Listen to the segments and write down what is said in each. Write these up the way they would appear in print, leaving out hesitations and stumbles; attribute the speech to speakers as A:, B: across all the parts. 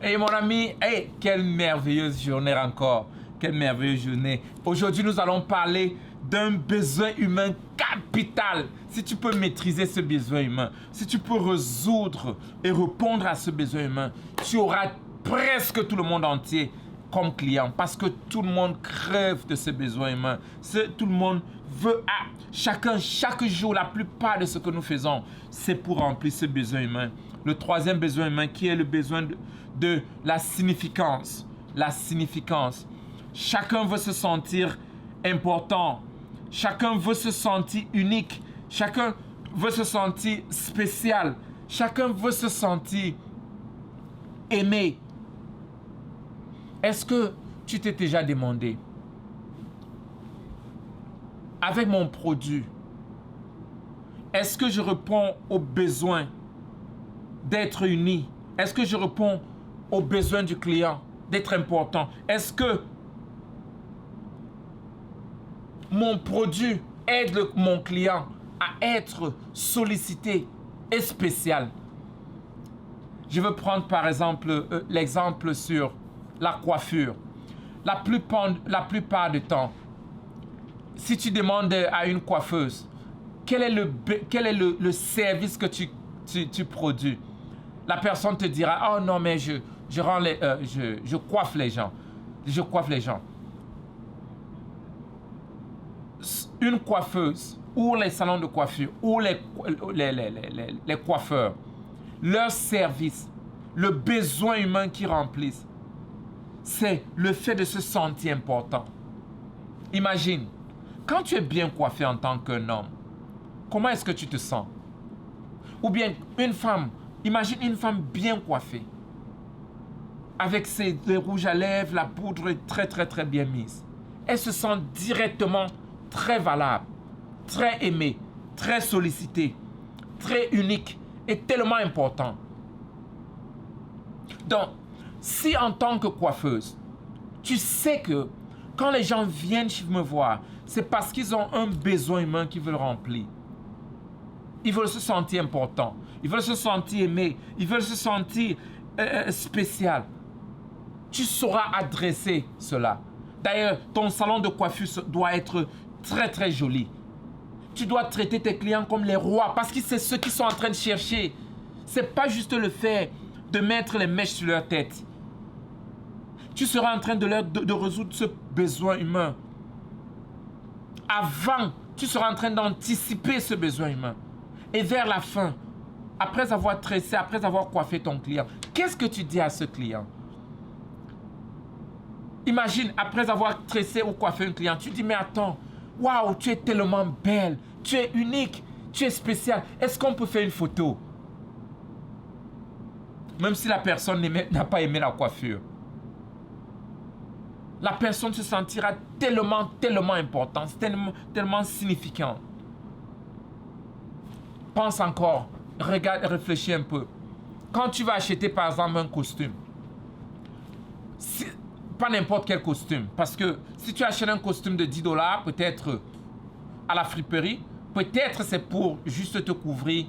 A: Hey mon ami, hey, quelle merveilleuse journée encore. Quelle merveilleuse journée. Aujourd'hui, nous allons parler d'un besoin humain capital. Si tu peux maîtriser ce besoin humain, si tu peux résoudre et répondre à ce besoin humain, tu auras presque tout le monde entier comme client parce que tout le monde crève de ce besoin humain. Tout le monde veut, chaque jour, la plupart de ce que nous faisons, c'est pour remplir ce besoin humain. Le troisième besoin humain qui est le besoin de la significance. La significance. Chacun veut se sentir important. Chacun veut se sentir unique. Chacun veut se sentir spécial. Chacun veut se sentir aimé. Est-ce que tu t'es déjà demandé, avec mon produit, est-ce que je réponds aux besoins d'être uni? Est-ce que je réponds aux besoins du client d'être important? Est-ce que mon produit aide mon client à être sollicité et spécial? Je veux prendre par exemple l'exemple sur la coiffure. La plupart du temps, si tu demandes à une coiffeuse quel est le service que tu produis, la personne te dira « Oh non, mais je coiffe les gens. Je coiffe les gens. » Une coiffeuse ou les salons de coiffure ou les coiffeurs, leur service, le besoin humain qu'ils remplissent, c'est le fait de se sentir important. Imagine, quand tu es bien coiffé en tant qu'un homme, comment est-ce que tu te sens? Ou bien une femme, imagine une femme bien coiffée, avec ses rouges à lèvres, la poudre est très très très bien mise. Elle se sent directement très valable, très aimée, très sollicitée, très unique et tellement important. Donc, si en tant que coiffeuse, tu sais que quand les gens viennent me voir, c'est parce qu'ils ont un besoin humain qu'ils veulent remplir. Ils veulent se sentir importants, ils veulent se sentir aimés, ils veulent se sentir spécial. Tu sauras adresser cela. D'ailleurs, ton salon de coiffure doit être très très joli. Tu dois traiter tes clients comme les rois parce que c'est ce qu'ils sont en train de chercher. Ce n'est pas juste le fait de mettre les mèches sur leur tête. Tu seras en train de résoudre ce besoin humain. Avant, tu seras en train d'anticiper ce besoin humain. Et vers la fin, après avoir tressé, après avoir coiffé ton client, qu'est-ce que tu dis à ce client? Imagine, après avoir tressé ou coiffé un client, tu dis, mais attends, waouh, tu es tellement belle, tu es unique, tu es spéciale. Est-ce qu'on peut faire une photo? Même si la personne n'a pas aimé la coiffure. La personne se sentira tellement, tellement importante, tellement significant. Pense encore, regarde, réfléchis un peu. Quand tu vas acheter par exemple un costume, pas n'importe quel costume, parce que si tu achètes un costume de 10 $, peut-être à la friperie, peut-être c'est pour juste te couvrir.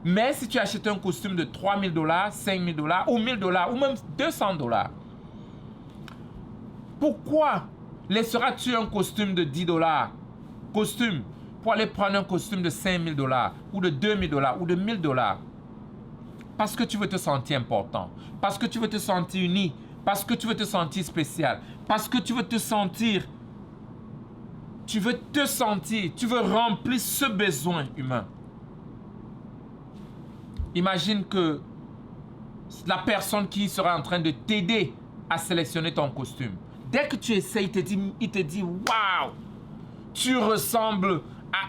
A: Mais si tu achètes un costume de 3 000 $, 5 000 $, ou 1 000 $, ou même 200 $, pourquoi laisseras-tu un costume de 10 $, costume, pour aller prendre un costume de 5 000 $, ou de 2 000 $, ou de 1 000 $? Parce que tu veux te sentir important, parce que tu veux te sentir uni, parce que tu veux te sentir spécial, parce que tu veux te sentir, tu veux remplir ce besoin humain. Imagine que la personne qui sera en train de t'aider à sélectionner ton costume, dès que tu essaies, il te dit waouh, tu ressembles à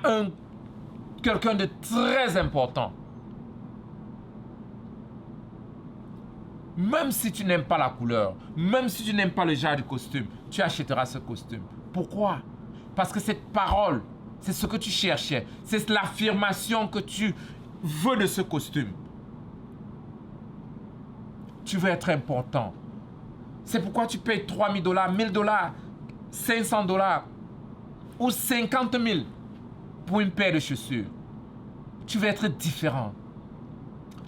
A: quelqu'un de très important. Même si tu n'aimes pas la couleur, même si tu n'aimes pas le genre de costume, tu achèteras ce costume. Pourquoi? Parce que cette parole, c'est ce que tu cherchais. C'est l'affirmation que tu veux de ce costume. Tu veux être important. C'est pourquoi tu payes 3 000 $, 1 000 $, 500 $ ou 50 000 pour une paire de chaussures. Tu veux être différent.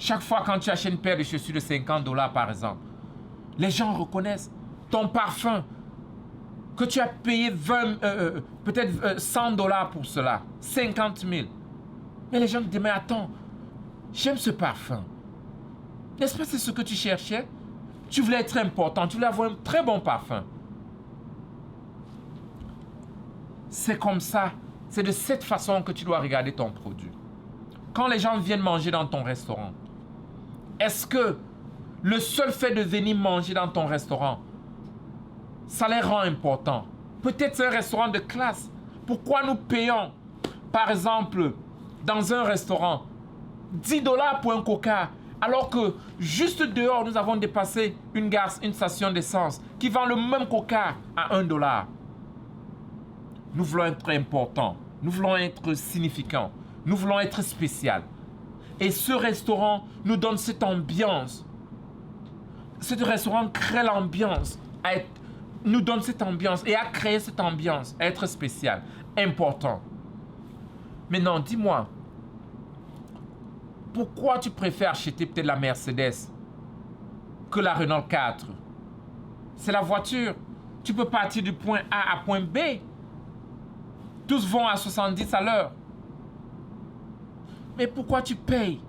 A: Chaque fois quand tu achètes une paire de chaussures de 50 $ par exemple, Les gens reconnaissent ton parfum, que tu as payé peut-être 100 $ pour cela, 50 000. Mais les gens te disent, mais attends, j'aime ce parfum. N'est-ce pas c'est ce que tu cherchais? Tu voulais être important, tu voulais avoir un très bon parfum. C'est comme ça, c'est de cette façon que tu dois regarder ton produit. Quand les gens viennent manger dans ton restaurant, est-ce que le seul fait de venir manger dans ton restaurant, ça les rend importants? Peut-être c'est un restaurant de classe. Pourquoi nous payons, par exemple, dans un restaurant, 10 $ pour un coca, alors que juste dehors, nous avons dépassé une station d'essence qui vend le même coca à 1 $? Nous voulons être importants, nous voulons être significants, nous voulons être spéciaux. Et ce restaurant nous donne cette ambiance. Ce restaurant crée l'ambiance, nous donne cette ambiance et a créé cette ambiance, à être spécial, important. Maintenant, dis-moi, pourquoi tu préfères acheter peut-être la Mercedes que la Renault 4? C'est la voiture. Tu peux partir du point A à point B. Tous vont à 70 à l'heure. Mais pourquoi tu payes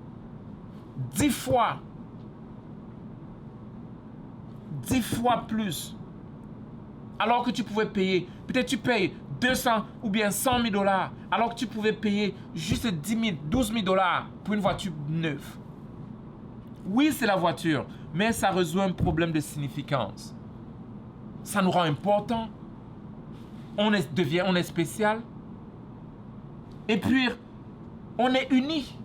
A: 10 fois plus, alors que tu pouvais payer, peut-être tu payes 200 ou bien 100 000 $, alors que tu pouvais payer juste 10 000, 12 000 $ pour une voiture neuve? Oui, c'est la voiture, mais ça résout un problème de significance. Ça nous rend important. On est spécial. Et puis, on est unis.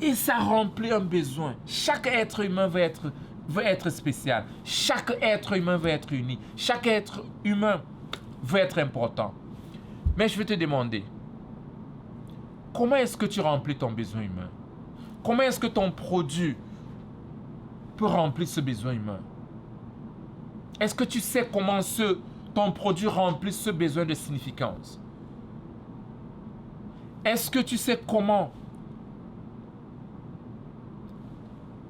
A: Et ça remplit un besoin. Chaque être humain veut être spécial. Chaque être humain veut être uni. Chaque être humain veut être important. Mais je vais te demander, comment est-ce que tu remplis ton besoin humain? Comment est-ce que ton produit peut remplir ce besoin humain? Est-ce que tu sais comment ton produit remplit ce besoin de significance? Est-ce que tu sais comment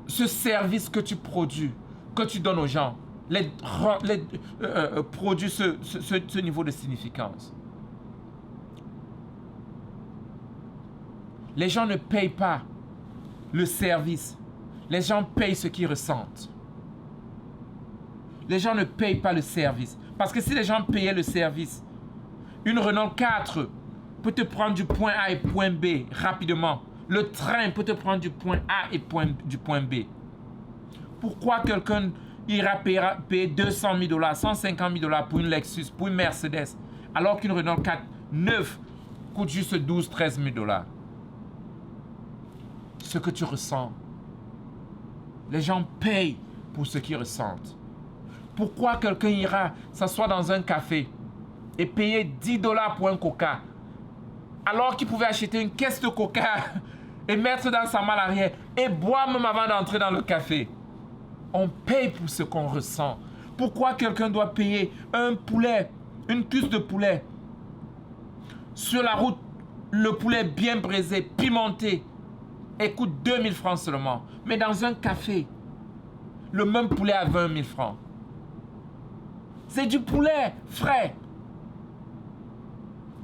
A: ce service que tu produis, que tu donnes aux gens, produit ce niveau de significance? Les gens ne payent pas le service. Les gens payent ce qu'ils ressentent. Les gens ne payent pas le service. Parce que si les gens payaient le service, une Renault 4 peut te prendre du point A et point B rapidement. Le train peut te prendre du point A et du point B. Pourquoi quelqu'un ira payer 200 000 $, 150 000 $ pour une Lexus, pour une Mercedes, alors qu'une Renault 4 neuve coûte juste 12 000 $, 13 000 $? Ce que tu ressens. Les gens payent pour ce qu'ils ressentent. Pourquoi quelqu'un ira s'asseoir dans un café et payer 10 $ pour un coca, alors qu'il pouvait acheter une caisse de coca et mettre dans sa malle arrière et boire même avant d'entrer dans le café? On paye pour ce qu'on ressent. Pourquoi quelqu'un doit payer un poulet, une cuisse de poulet, sur la route, le poulet bien braisé, pimenté, et coûte 2 000 francs seulement, mais dans un café, le même poulet à 20 000 francs? C'est du poulet frais,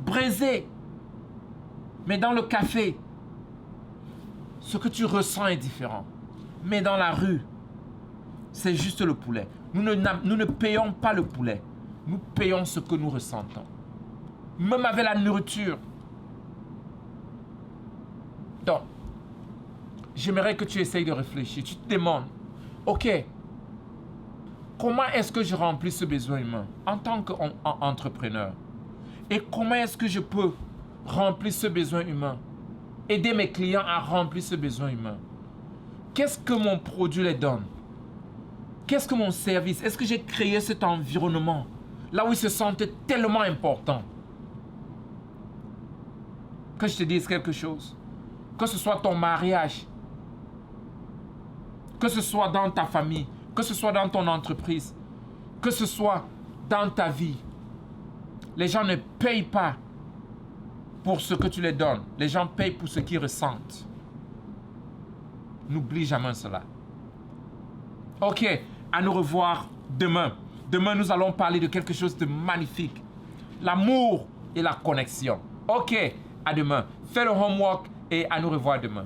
A: braisé. Mais dans le café, ce que tu ressens est différent. Mais dans la rue, c'est juste le poulet. Nous ne payons pas le poulet. Nous payons ce que nous ressentons. Même avec la nourriture. Donc, j'aimerais que tu essayes de réfléchir. Tu te demandes, ok, comment est-ce que je remplis ce besoin humain en tant qu'entrepreneur? Et comment est-ce que je peux remplir ce besoin humain? Aider mes clients à remplir ce besoin humain. Qu'est-ce que mon produit les donne? Qu'est-ce que mon service? Est-ce que j'ai créé cet environnement là où ils se sentent tellement importants? Que je te dise quelque chose. Que ce soit ton mariage, que ce soit dans ta famille, que ce soit dans ton entreprise, que ce soit dans ta vie, les gens ne payent pas pour ce que tu les donnes. Les gens payent pour ce qu'ils ressentent. N'oublie jamais cela. Ok, à nous revoir demain. Demain, nous allons parler de quelque chose de magnifique. L'amour et la connexion. Ok, à demain. Fais le homework et à nous revoir demain.